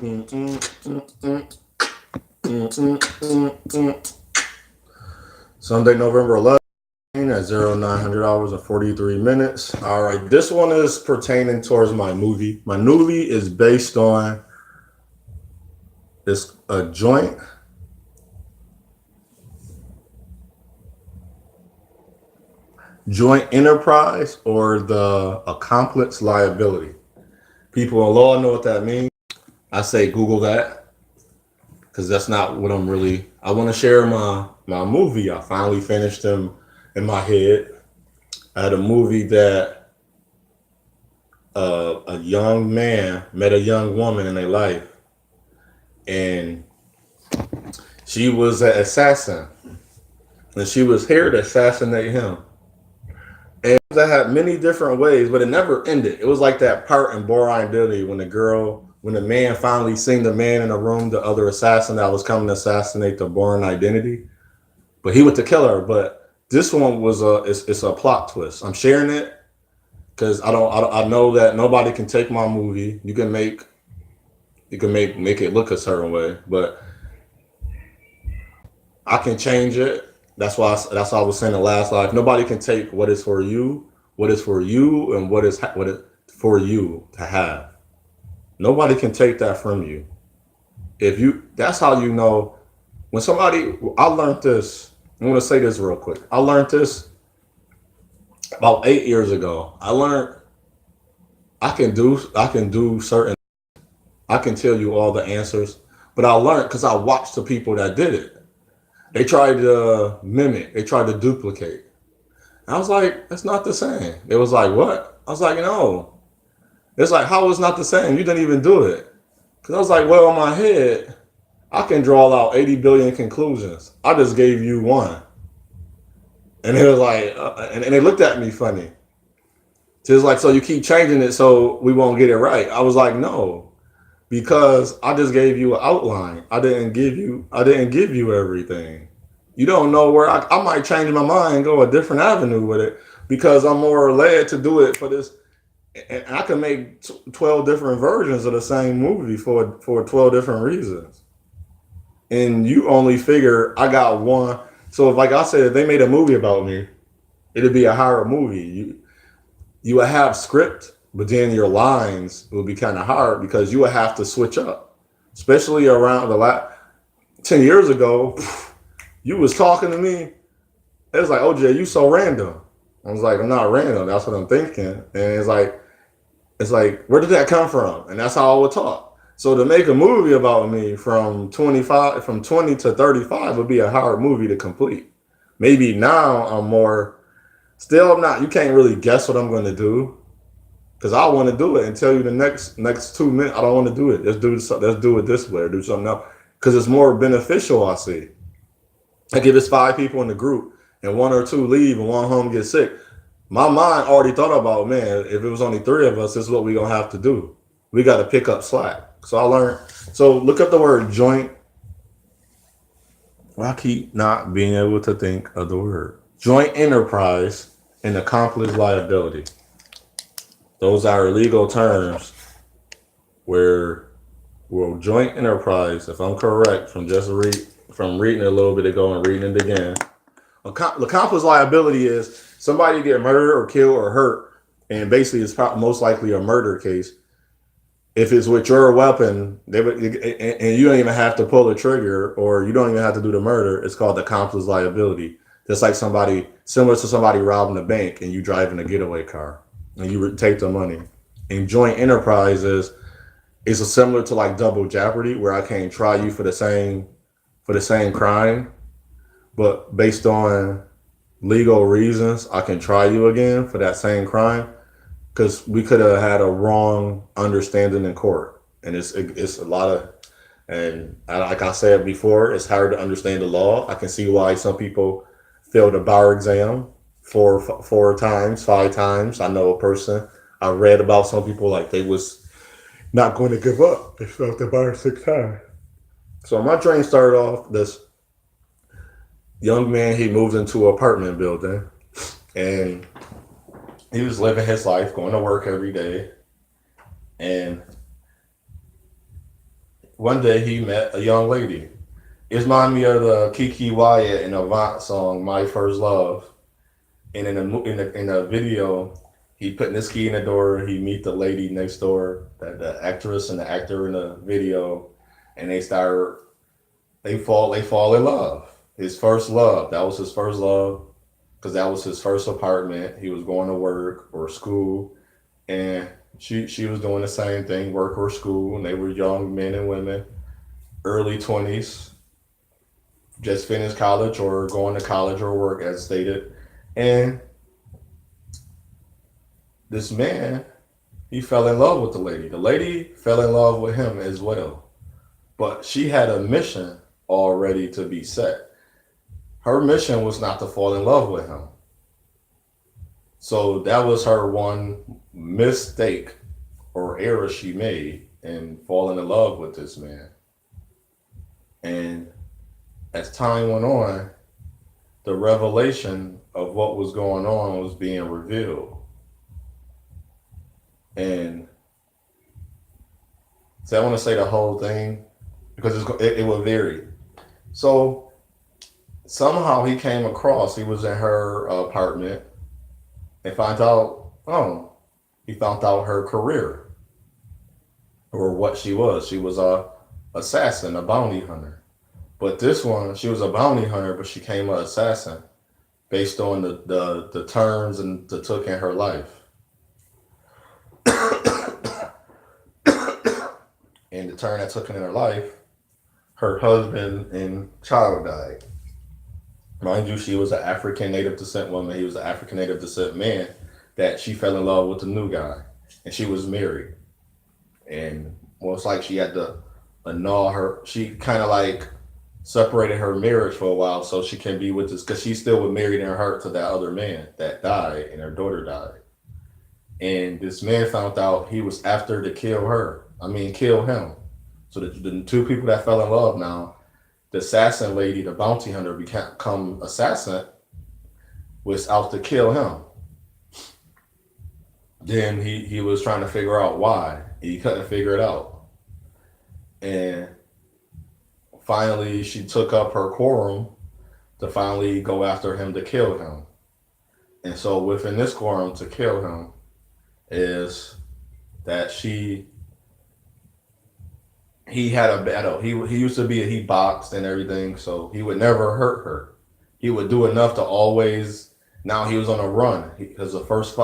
Sunday, November 11th at 0900 hours and 43 minutes. All right, this one is pertaining towards my movie. My movie is based on this a joint enterprise or the accomplice liability. People in law know what that means. I say Google that because that's not what I'm really. I want to share my movie. I finally finished them in my head. I had a movie that a young man met a young woman in their life, and she was an assassin, and she was here to assassinate him. And that had many different ways, but it never ended. It was like that part in Boring Identity when the man finally seen the man in the room, the other assassin that was coming to assassinate the Boring Identity. But he went to kill her. But this one was it's a plot twist. I'm sharing it because I know that nobody can take my movie. You can make it look a certain way, but I can change it. That's why I was saying the last life. Nobody can take what is for you, and what is for you to have. Nobody can take that from you. If you, that's how you know when somebody. I learned this. I'm gonna say this real quick. I learned this about 8 years ago. I learned I can do certain. I can tell you all the answers, but I learned because I watched the people that did it. They tried to mimic. They tried to duplicate. I was like, it's not the same. It was like, what? I was like, no. It's like, how is not the same? You didn't even do it. Because I was like, well, in my head, I can draw out 80 billion conclusions. I just gave you one. And it was like, and they looked at me funny. So it's like, so you keep changing it so we won't get it right. I was like, no, because I just gave you an outline. I didn't give you everything. You don't know where I might change my mind and go a different avenue with it because I'm more led to do it for this. And I can make 12 different versions of the same movie for 12 different reasons. And you only figure I got one. So if, like I said, if they made a movie about me, it'd be a horror movie. You would have script, but then your lines would be kind of hard because you would have to switch up, especially around the last 10 years ago. You was talking to me. It was like, OJ, you so random. I was like, I'm not random. That's what I'm thinking. And it's like, where did that come from? And that's how I would talk. So to make a movie about me from 20 to 35 would be a hard movie to complete. Maybe now I'm more, still I'm not, you can't really guess what I'm going to do because I want to do it and tell you the next 2 minutes, I don't want to do it. Let's do it this way or do something else because it's more beneficial, I see. Like if it's 5 people in the group and 1 or 2 leave and one home gets sick, my mind already thought about, man, if it was only 3 of us, this is what we're going to have to do. We got to pick up slack. So I learned. So look up the word joint. Well, I keep not being able to think of the word. Joint enterprise and accomplice liability. Those are legal terms where, well, joint enterprise, if I'm correct, from reading it a little bit ago and reading it again. Accomplice liability is somebody get murdered or killed or hurt, and basically it's most likely a murder case. If it's with your weapon, and you don't even have to pull the trigger or you don't even have to do the murder, it's called accomplice liability. That's like similar to somebody robbing a bank and you driving a getaway car and you take the money. And joint enterprise is similar to like double jeopardy where I can't try you for the same crime, but based on legal reasons, I can try you again for that same crime because we could have had a wrong understanding in court, and it's a lot of, and like I said before, it's hard to understand the law. I can see why some people failed a bar exam four times, 5 times. I know a person. I read about some people like they was not going to give up. They failed the bar 6 times. So my dream started off this young man. He moved into an apartment building, and he was living his life, going to work every day, and one day he met a young lady. It reminded me of the Kiki Wyatt and Avant song "My First Love." And in a video, he putting his key in the door. He meet the lady next door, the actress and the actor in the video, and they fall in love. His first love. That was his first love because that was his first apartment. He was going to work or school, and she was doing the same thing, work or school. And they were young men and women, early 20s, just finished college or going to college or work, as stated. And this man, he fell in love with the lady. The lady fell in love with him as well. But she had a mission already to be set. Her mission was not to fall in love with him. So that was her one mistake or error she made in falling in love with this man. And as time went on, the revelation of what was going on was being revealed. And so I want to say the whole thing because it will vary. So somehow he came across, he was in her apartment and he found out her career or what she was. She was a assassin, a bounty hunter. But this one, she was a bounty hunter, but she came an assassin based on the turns and the took in her life. And the turn that took in her life, her husband and child died. Mind you, she was an African native descent woman. He was an African native descent man that she fell in love with the new guy. And she was married. And well, it's like she had to annul her. She kind of like separated her marriage for a while so she can be with this, because she still was married in her heart to that other man that died, and her daughter died. And this man found out he was after to kill her. Kill him. So the two people that fell in love now, the assassin lady, the bounty hunter, become assassin, was out to kill him. Then he was trying to figure out why. He couldn't figure it out. And finally, she took up her quorum to finally go after him to kill him. And so within this quorum to kill him is that he had a battle. He used to he boxed and everything, so he would never hurt her. He would do enough to always. Now he was on a run because the first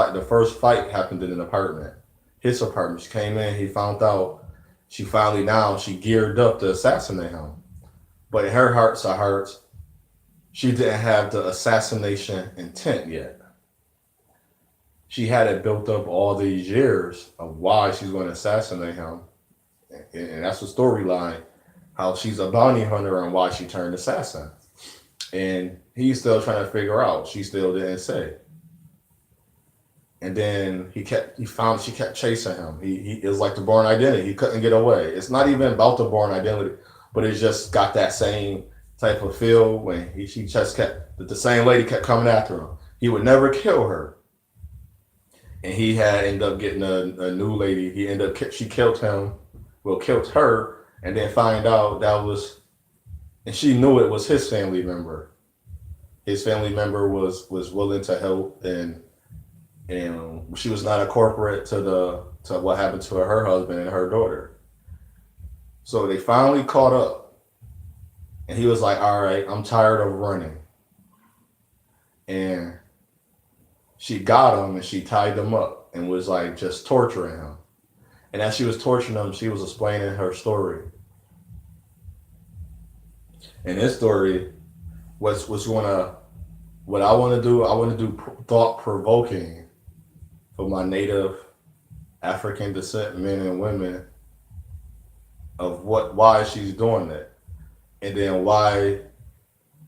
fight happened in an apartment, his apartment. She came in. He found out. She geared up to assassinate him, but in her hearts of hearts, she didn't have the assassination intent yet. She had it built up all these years of why she's going to assassinate him. And that's the storyline, how she's a bounty hunter and why she turned assassin. And he's still trying to figure out. She still didn't say. And then she kept chasing him. It was like the Bourne Identity. He couldn't get away. It's not even about the Bourne Identity, but it just got that same type of feel when she just the same lady kept coming after him. He would never kill her. And he had ended up getting a new lady. She killed him. Killed her, and then find out and she knew it was his family member. His family member was willing to help, and she was not a corporate to what happened to her husband and her daughter. So they finally caught up, and he was like, "All right, I'm tired of running." And she got him and she tied him up and was like just torturing him. And as she was torturing him, she was explaining her story. And this story what I want to do thought provoking for my native African descent men and women of why she's doing it. And then why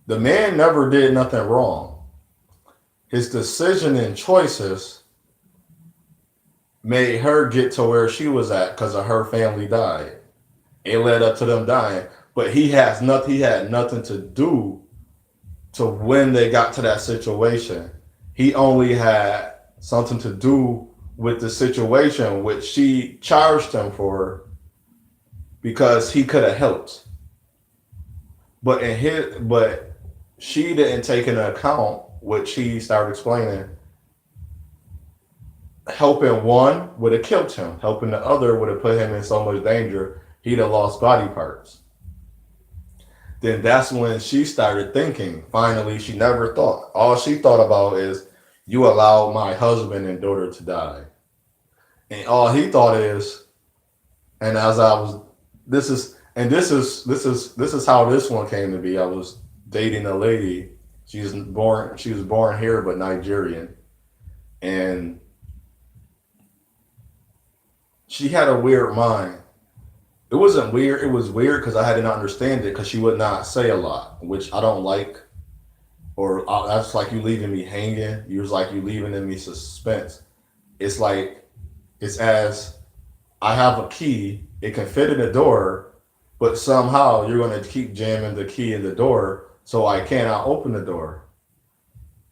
the man never did nothing wrong. His decision and choices made her get to where she was at because of her family died. It led up to them dying. But he had nothing to do to when they got to that situation. He only had something to do with the situation which she charged him for because he could have helped. But she didn't take into account what she started explaining. Helping one would have killed him. Helping the other would have put him in so much danger he'd have lost body parts. Then that's when she started thinking. Finally, she never thought. All she thought about is, you allowed my husband and daughter to die. And all he thought is, and as I was, this is how this one came to be. I was dating a lady. She was born here but Nigerian, and she had a weird mind. It wasn't weird. It was weird because I had to understand it because she would not say a lot, which I don't like. Or that's like you leaving me hanging. You was like you leaving in me suspense. It's like it's as I have a key. It can fit in the door, but somehow you're going to keep jamming the key in the door, so I cannot open the door.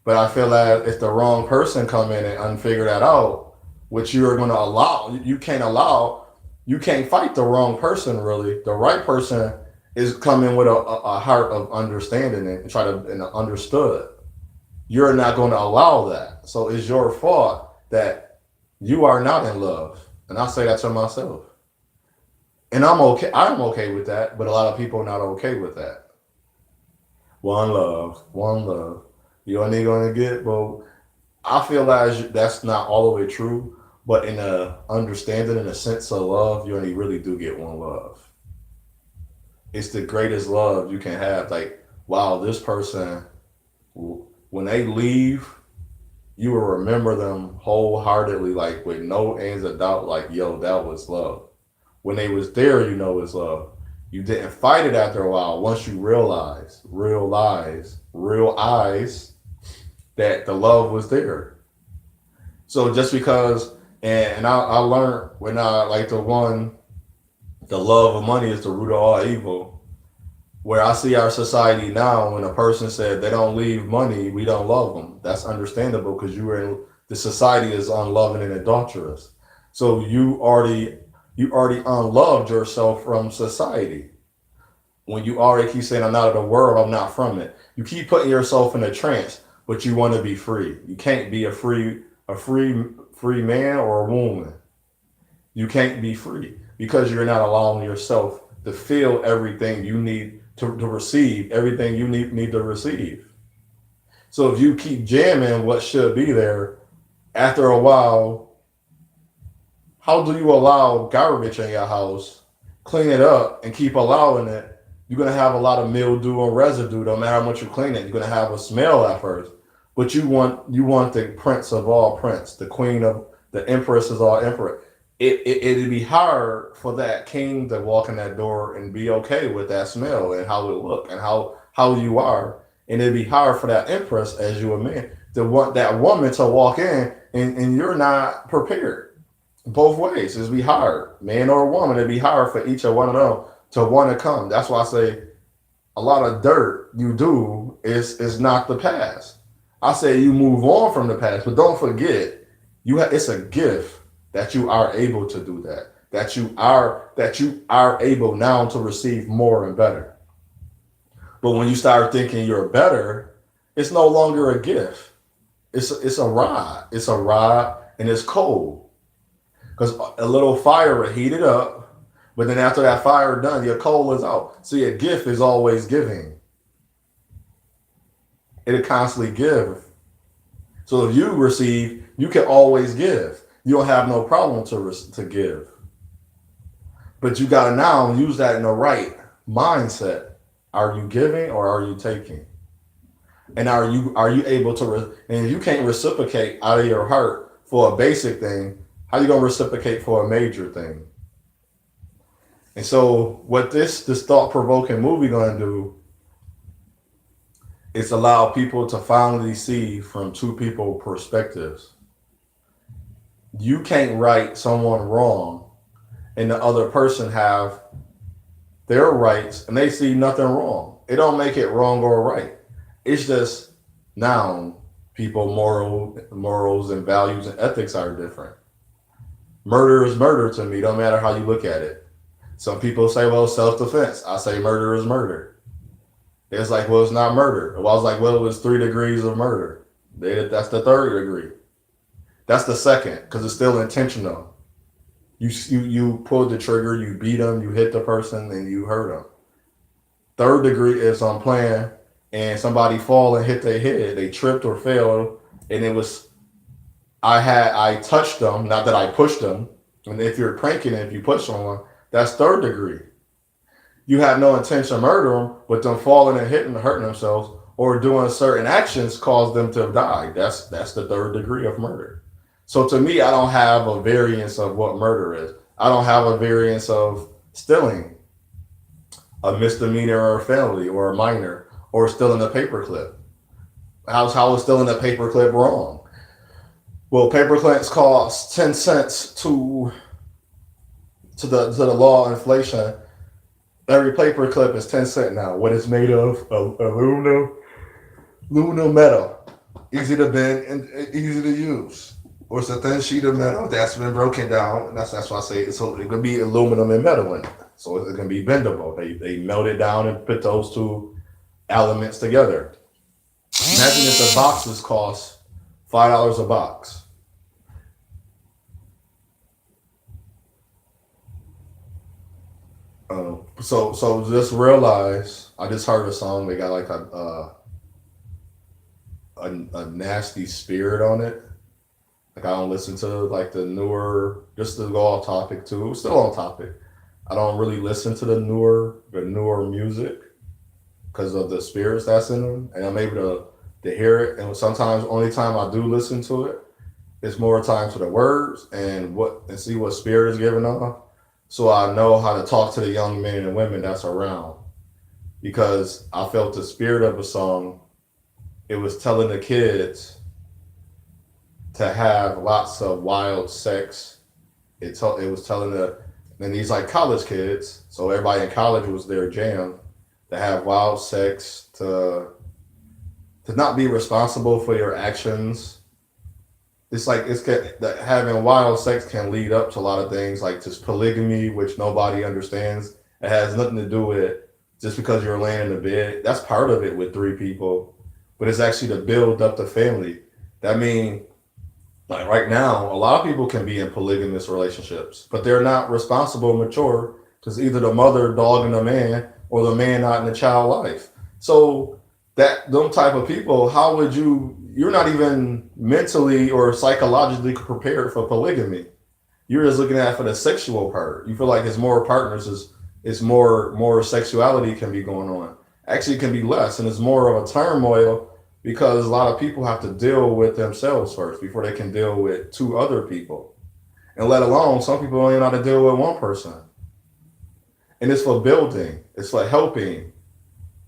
But I feel that if the wrong person come in and unfigure that out, which you are going to allow, you can't fight the wrong person really. The right person is coming with a heart of understanding and try to and understood. You're not going to allow that. So it's your fault that you are not in love. And I say that to myself. And I'm okay. I'm okay with that, but a lot of people are not okay with that. One love, one love. You only gonna get, but I feel like that's not all the way true. But in a understanding, in a sense of love, you only really do get one love. It's the greatest love you can have. Like, wow, this person, when they leave, you will remember them wholeheartedly, like with no ends of doubt. Like, yo, that was love. When they was there, you know it's love. You didn't fight it after a while. Once you realize that the love was there. So just because, and I learned when I like the love of money is the root of all evil. Where I see our society now, when a person said they don't leave money, we don't love them. That's understandable because the society is unloving and adulterous. So you already unloved yourself from society. When you already keep saying I'm not of the world, I'm not from it. You keep putting yourself in a trance, but you want to be free. You can't be a free man or a woman. You can't be free because you're not allowing yourself to feel everything you need to receive, everything you need to receive. So if you keep jamming what should be there, after a while, how do you allow garbage in your house, clean it up, and keep allowing it? You're gonna have a lot of mildew and residue. No matter how much you clean it, you're gonna have a smell at first. But you want the prince of all prince, the queen of the empress is all emperor. It'd be hard for that king to walk in that door and be okay with that smell and how it look and how you are. And it'd be hard for that empress, as you a man, to want that woman to walk in and you're not prepared. Both ways. It'd be hard. Man or woman, it'd be hard for each of one of them to want to come. That's why I say a lot of dirt you do is not the past. I say you move on from the past, but don't forget it's a gift that you are able to do that. That you are able now to receive more and better. But when you start thinking you're better, it's no longer a gift. It's a rod. It's a rod and it's cold. Because a little fire will heat it up, but then after that fire done, your coal is out. See, a gift is always giving. It'll constantly give. So if you receive, you can always give. You don't have no problem to give. But you got to now use that in the right mindset. Are you giving or are you taking? And are you able to? And if you can't reciprocate out of your heart for a basic thing, how you gonna reciprocate for a major thing? And so, what this thought provoking movie gonna do is allow people to finally see from two people perspectives. You can't right someone wrong, and the other person have their rights, and they see nothing wrong. It don't make it wrong or right. It's just now people morals and values and ethics are different. Murder is murder to me, don't matter how you look at it. Some people say, well, self-defense. I say murder is murder. It's like, well, it's not murder. Well, I was like, well, it was 3 degrees of murder. That's the third degree. That's the second, because it's still intentional. You pulled the trigger, you beat them, you hit the person, and you hurt them. Third degree is on playing, and somebody fall and hit their head. They tripped or fell, and it was I touched them, not that I pushed them. And if you're pranking, if you push someone, that's third degree. You had no intention to murder them, but them falling and hitting, hurting themselves, or doing certain actions caused them to die. That's the third degree of murder. So to me, I don't have a variance of what murder is. I don't have a variance of stealing, a misdemeanor or a felony or a minor, or stealing a paperclip. How is stealing a paperclip wrong? Well, paperclips cost 10 cents to the law of inflation. Every paperclip is 10 cents now. What it's made of aluminum metal, easy to bend and easy to use. Or it's a thin sheet of metal that's been broken down. And that's why I say it could be aluminum and metal in it. So it can be bendable. They melt it down and put those two elements together. Imagine if the boxes cost $5 a box. So just realize I just heard a song. They got like a nasty spirit on it. Like I don't listen to like the newer, just to go off topic too. Still on topic. I don't really listen to the newer music because of the spirits that's in them, and I'm able to hear it. And sometimes only time I do listen to it, it's more time to the words and see what spirit is giving off. So I know how to talk to the young men and women that's around because I felt the spirit of a song. It was telling the kids to have lots of wild sex. It was telling and these like college kids, so everybody in college was their jam, to have wild sex, to not be responsible for your actions. It's like that having wild sex can lead up to a lot of things like just polygamy, which nobody understands. It has nothing to do with just because you're laying in the bed. That's part of it with 3 people, but it's actually to build up the family. That means like right now, a lot of people can be in polygamous relationships, but they're not responsible, mature, because either the mother dogging the man or the man not in the child life. So them type of people, how would you're not even mentally or psychologically prepared for polygamy. You're just looking at it for the sexual part. You feel like it's more partners, is more sexuality can be going on. Actually, it can be less, and it's more of a turmoil because a lot of people have to deal with themselves first before they can deal with 2 other people. And let alone, some people don't even know how to deal with one person. And it's for building, it's for helping,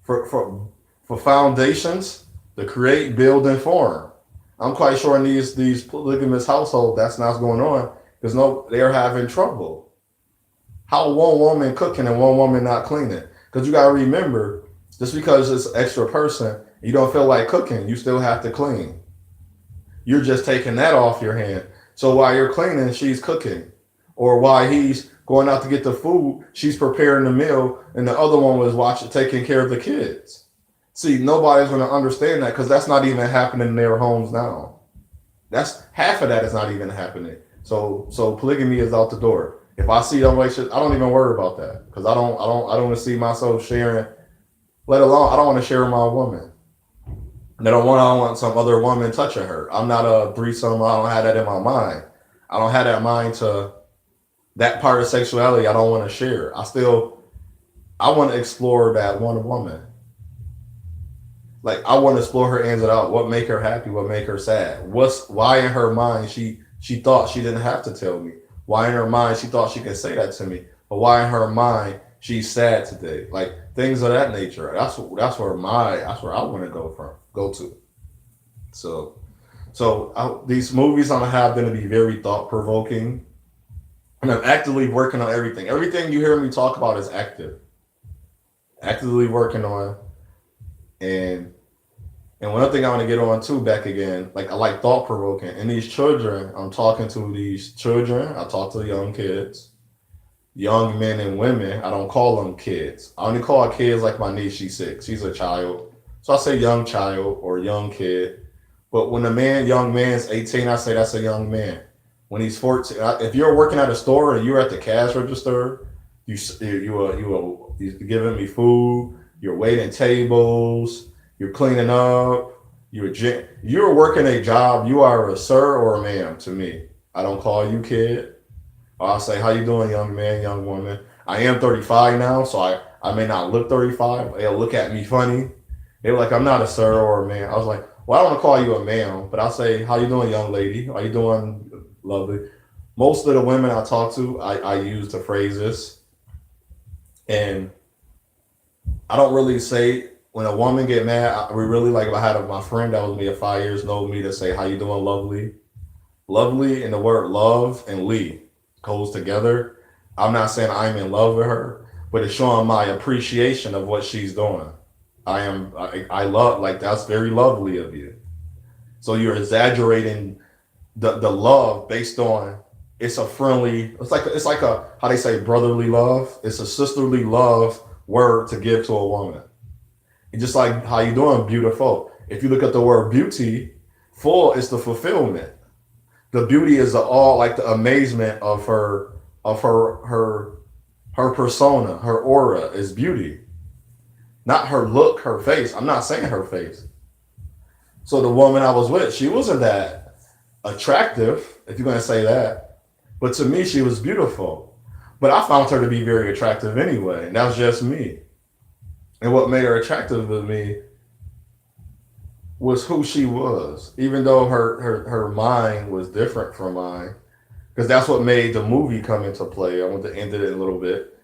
for foundations to create, build, and form. I'm quite sure in these polygamous households that's not going on because they're having trouble. How one woman cooking and one woman not cleaning? Because you gotta remember, just because it's an extra person, you don't feel like cooking, you still have to clean. You're just taking that off your hand. So while you're cleaning, she's cooking. Or while he's going out to get the food, she's preparing the meal, and the other one was taking care of the kids. See, nobody's going to understand that because that's not even happening in their homes now. That's half of that is not even happening. So polygamy is out the door. If I see them relationship, I don't even worry about that because I don't want to see myself sharing. Let alone, I don't want to share my woman. And I don't want some other woman touching her. I'm not a threesome. I don't have that in my mind. I don't have that mind to that part of sexuality. I don't want to share. I want to explore that one woman. Like I want to explore her ins and out. What make her happy? What make her sad? Why in her mind she thought she didn't have to tell me? Why in her mind she thought she could say that to me? But why in her mind she's sad today? Like things of that nature. That's where I want to go to. These movies I'm gonna have going to be very thought provoking, and I'm actively working on everything. Everything you hear me talk about is actively working on. And one other thing I want to get on too, back again, like I like thought provoking. And these children, I'm talking to these children. I talk to the young kids. young men and women, I don't call them kids. I only call kids like my niece, she's 6. She's a child. So I say young child or young kid. But when a young man's 18, I say that's a young man. When he's 14, if you're working at a store and you're at the cash register, you're giving me food, you're waiting tables, you're cleaning up, you're working a job. You are a sir or a ma'am to me. I don't call you kid. I'll say, how you doing, young man, young woman? I am 35 now, so I may not look 35. They'll look at me funny. They were like, I'm not a sir or a man. I was like, well, I don't want to call you a ma'am, but I'll say, how you doing, young lady? How you doing, lovely? Most of the women I talk to, I use the phrases. And I don't really say, when a woman get mad, we really like, if I had my friend that was me at 5 years, know me to say, how you doing, lovely? Lovely and the word love and Lee goes together. I'm not saying I'm in love with her, but it's showing my appreciation of what she's doing. I love, like, that's very lovely of you. So you're exaggerating the love based on, it's a friendly, it's like a, how they say, brotherly love. It's a sisterly love word to give to a woman. And just like how you doing, beautiful. If you look at the word beauty, full is the fulfillment. The beauty is the all, like the amazement of her persona, her aura is beauty, not her look, her face. I'm not saying her face. So the woman I was with, she wasn't that attractive, if you're gonna say that, but to me she was beautiful. But I found her to be very attractive anyway, and that was just me. And what made her attractive to me was who she was, even though her mind was different from mine. Because that's what made the movie come into play. I want to end it a little bit.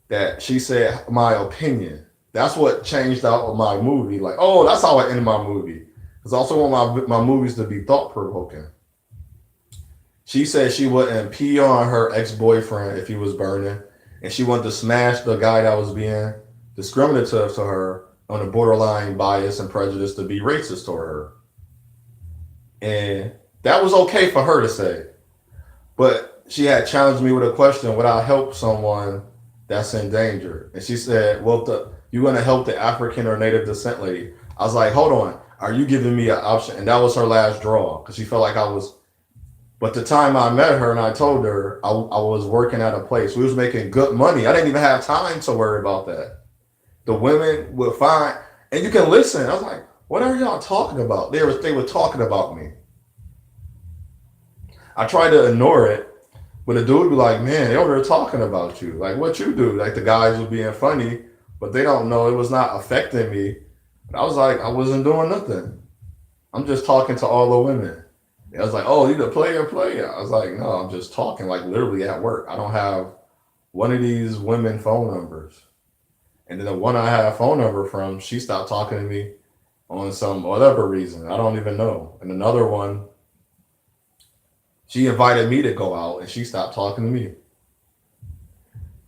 That she said my opinion. That's what changed out of my movie. Like, oh, that's how I end my movie. Because I also want my movies to be thought provoking. She said she wouldn't pee on her ex boyfriend if he was burning, and she wanted to smash the guy that was being discriminative to her on the borderline bias and prejudice to be racist toward her. And that was okay for her to say. But she had challenged me with a question: would I help someone that's in danger? And she said, well, you going to help the African or native descent lady? I was like, hold on. Are you giving me an option? And that was her last draw because she felt like I was. But the time I met her and I told her I was working at a place, we was making good money. I didn't even have time to worry about that. The women would find, and you can listen. I was like, what are y'all talking about? They were talking about me. I tried to ignore it, but the dude would be like, man, they over there talking about you. Like, what you do? Like, the guys were being funny, but they don't know it was not affecting me. But I was like, I wasn't doing nothing. I'm just talking to all the women. I was like, oh, you the player. I was like, no, I'm just talking, like, literally at work. I don't have one of these women phone numbers. And then the one I had a phone number from, she stopped talking to me on some whatever reason. I don't even know. And another one, she invited me to go out and she stopped talking to me.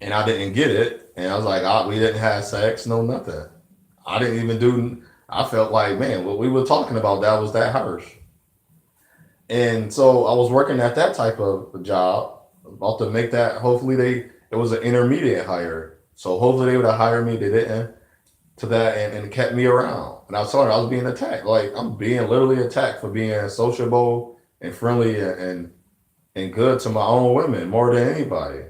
And I didn't get it. And I was like, we didn't have sex, no nothing. I didn't even I felt like, man, what we were talking about, that was that harsh. And so I was working at that type of job, about to make that, hopefully it was an intermediate hire. So hopefully they would have hired me, they didn't, to that, and kept me around. And I was telling her I was being attacked. Like, I'm being literally attacked for being sociable and friendly and good to my own women more than anybody.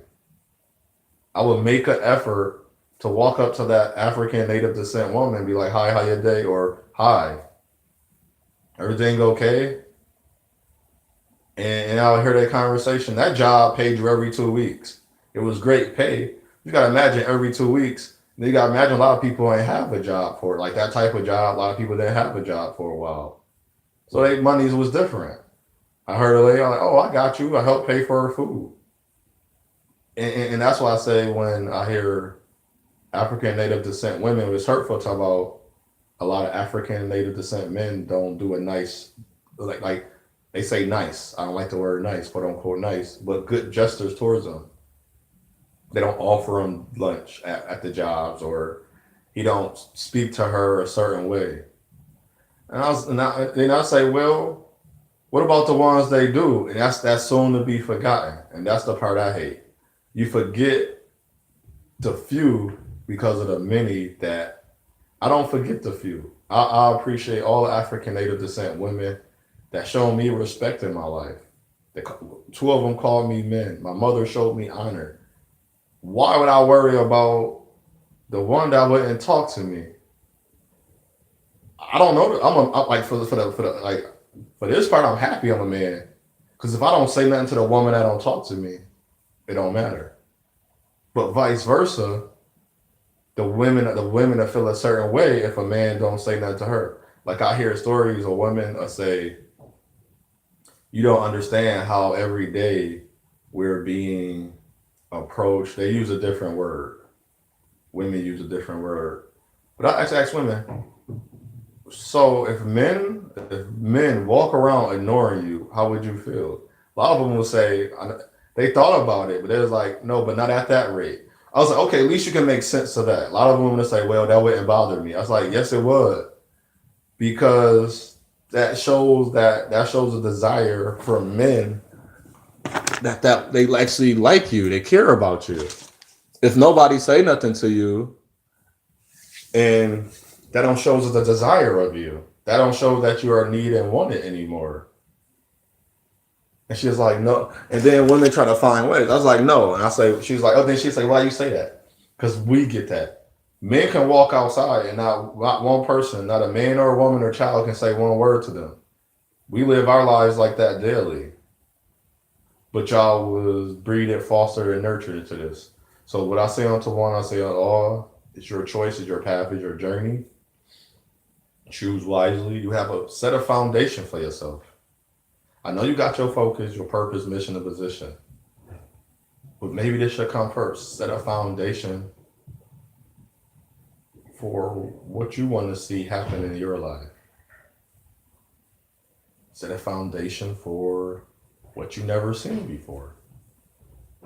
I would make an effort to walk up to that African native descent woman and be like, hi, how your day? Or hi, everything okay? And I would hear that conversation. That job paid you every 2 weeks. It was great pay. You gotta imagine every 2 weeks. You gotta imagine a lot of people ain't have a job for it. Like that type of job, a lot of people didn't have a job for a while. So their monies was different. I heard a lady, I'm like, oh, I got you. I helped pay for her food. And that's why I say when I hear African native descent women, it's hurtful to talk about a lot of African native descent men don't do a nice, like they say nice. I don't like the word nice, quote unquote nice, but good gestures towards them. They don't offer them lunch at the jobs, or he don't speak to her a certain way. Then I say, well, what about the ones they do? And that's soon to be forgotten. And that's the part I hate. you forget the few because of the many that I don't forget the few. I appreciate all African Native descent women that show me respect in my life. They, two of them called me men. My mother showed me honor. Why would I worry about the one that wouldn't talk to me? I don't know. I'm like for the like for this part, I'm happy I'm a man. Because if I don't say nothing to the woman that don't talk to me, it don't matter. But vice versa, the women that feel a certain way if a man don't say nothing to her. Like I hear stories of women say, "You don't understand how every day we're being approached." They use a different word. Women use a different word. But I actually ask women, so if men walk around ignoring you, how would you feel? A lot of them will say they thought about it, but they was like, no, but not at that rate. I was like, okay, at least you can make sense of that. A lot of them will say, well, that wouldn't bother me. I was like, yes, it would, because that shows a desire for men that they actually like you, they care about you. If nobody say nothing to you, and that don't show the desire of you, that don't show that you are needed and wanted anymore. And she was like, no. And then women try to find ways. I was like, no. And I say, she was like, oh, then she's like, why you say that? Because we get that. Men can walk outside and not one person, not a man or a woman or child can say one word to them. We live our lives like that daily. But y'all was breeded, fostered, and nurtured into this. So what I say unto one, I say unto all. It's your choice, it's your path, it's your journey. Choose wisely. You have a set of foundation for yourself. I know you got your focus, your purpose, mission, and position. But maybe this should come first. Set a foundation for what you want to see happen in your life. Set a foundation for what you never seen before.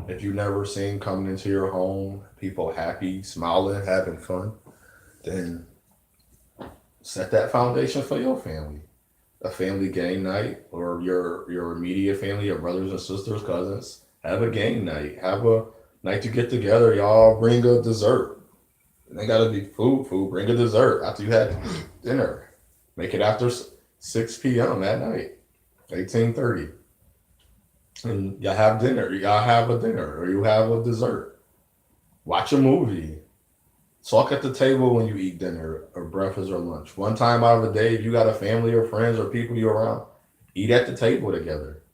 If you never seen coming into your home, people happy, smiling, having fun, then set that foundation for your family. A family game night, or your immediate family, your brothers and sisters, cousins, have a game night. Have a night to get together. Y'all bring a dessert. It ain't gotta be food. Bring a dessert after you had dinner. Make it after 6 p.m. at night, 18:30. And y'all have dinner. Y'all have a dinner, or you have a dessert. Watch a movie. Talk at the table when you eat dinner or breakfast or lunch. One time out of the day, if you got a family or friends or people you're around, eat at the table together.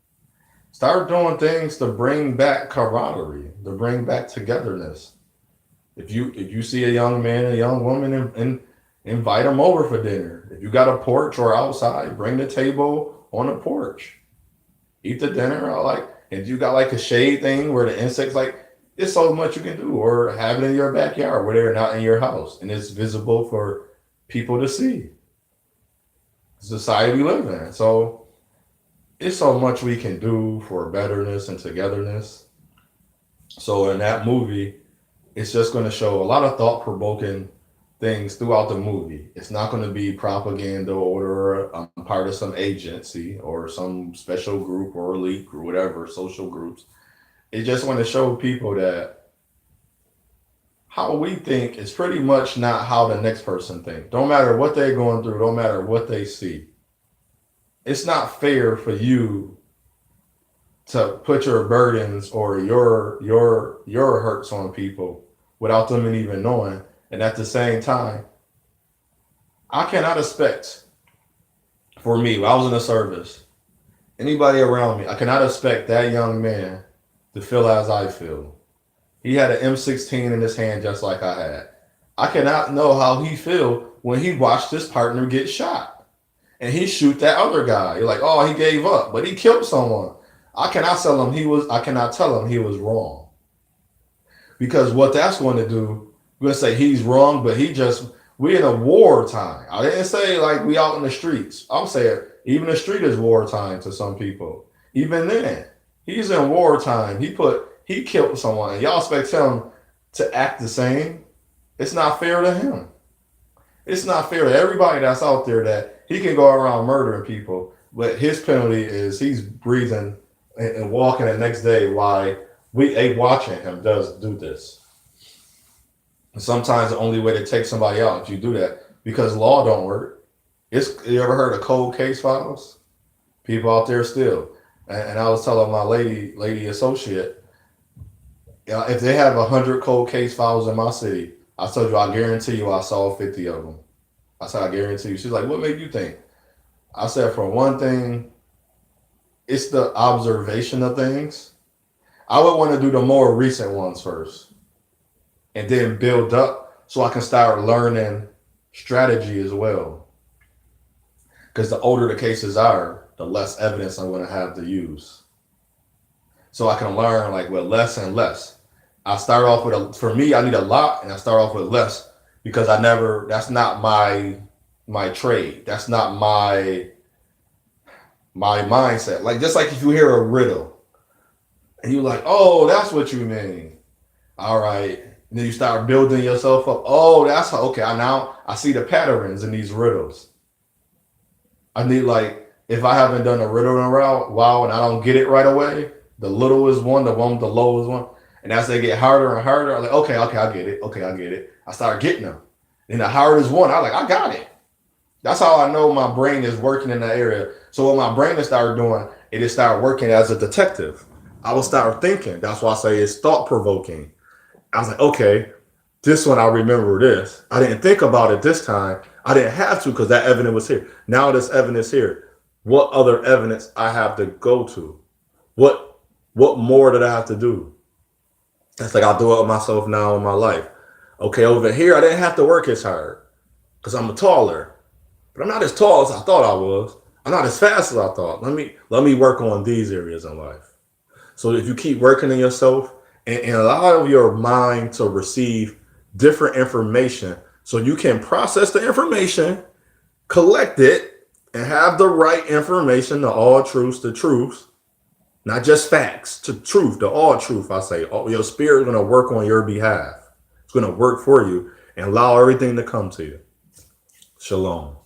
Start doing things to bring back camaraderie, to bring back togetherness. If you see a young man, a young woman, and invite them over for dinner. If you got a porch or outside, bring the table on the porch. Eat the dinner. If you got like a shade thing where the insects it's so much you can do, or have it in your backyard where they're not in your house and it's visible for people to see. Society we live in. So it's so much we can do for betterness and togetherness. So in that movie, it's just going to show a lot of thought-provoking things throughout the movie. It's not going to be propaganda or I'm part of some agency or some special group or elite or whatever, social groups. It just want to show people that how we think is pretty much not how the next person think. Don't matter what they're going through, don't matter what they see. It's not fair for you to put your burdens or your hurts on people without them even knowing. And at the same time, I cannot expect, for me, when I was in the service, anybody around me, I cannot expect that young man to feel as I feel. He had an M16 in his hand just like I had. I cannot know how he feel when he watched his partner get shot. And he shoot that other guy. You're like, oh, he gave up, but he killed someone. I cannot tell him he was wrong. Because what that's going to do, we're going to say he's wrong, but we in a war time. I didn't say like we out in the streets. I'm saying even the street is wartime to some people. Even then, he's in wartime. He killed someone. And y'all expect him to act the same? It's not fair to him. It's not fair to everybody that's out there that he can go around murdering people, but his penalty is he's breathing and walking the next day. Why they watching him does do this. And sometimes the only way to take somebody out if you do that because law don't work. You ever heard of cold case files? People out there still. And I was telling my lady associate, if they have 100 cold case files in my city, I told you I guarantee you I saw 50 of them. I said I guarantee you. She's like, what made you think? I said for one thing, it's the observation of things. I would want to do the more recent ones first and then build up so I can start learning strategy as well. Because the older the cases are, the less evidence I'm going to have to use. So I can learn like with less and less. I start off with for me, I need a lot and I start off with less because that's not my trade. That's not my mindset. Like just like if you hear a riddle and you're like, oh, that's what you mean. All right. And then you start building yourself up. Oh, that's how, okay. Now I see the patterns in these riddles. I need like, if I haven't done a riddle in a while and I don't get it right away, the littlest one, the one with the lowest one. And as they get harder and harder, I'm like, okay, I get it. Okay, I get it. I start getting them. And the hardest one, I'm like, I got it. That's how I know my brain is working in that area. So what my brain has started doing, it just started working as a detective. I will start thinking. That's why I say it's thought-provoking. I was like, okay, this one I remember this. I didn't think about it this time. I didn't have to because that evidence was here. Now this evidence here. What other evidence I have to go to? What more did I have to do? It's like I'll do it with myself now in my life. Okay, over here I didn't have to work as hard because I'm taller. But I'm not as tall as I thought I was. I'm not as fast as I thought. Let me work on these areas in life. So if you keep working on yourself and allow your mind to receive different information so you can process the information, collect it, and have the right information, the all truths, the truths, not just facts, to truth, the all truth, I say. Your spirit is going to work on your behalf. It's going to work for you and allow everything to come to you. Shalom.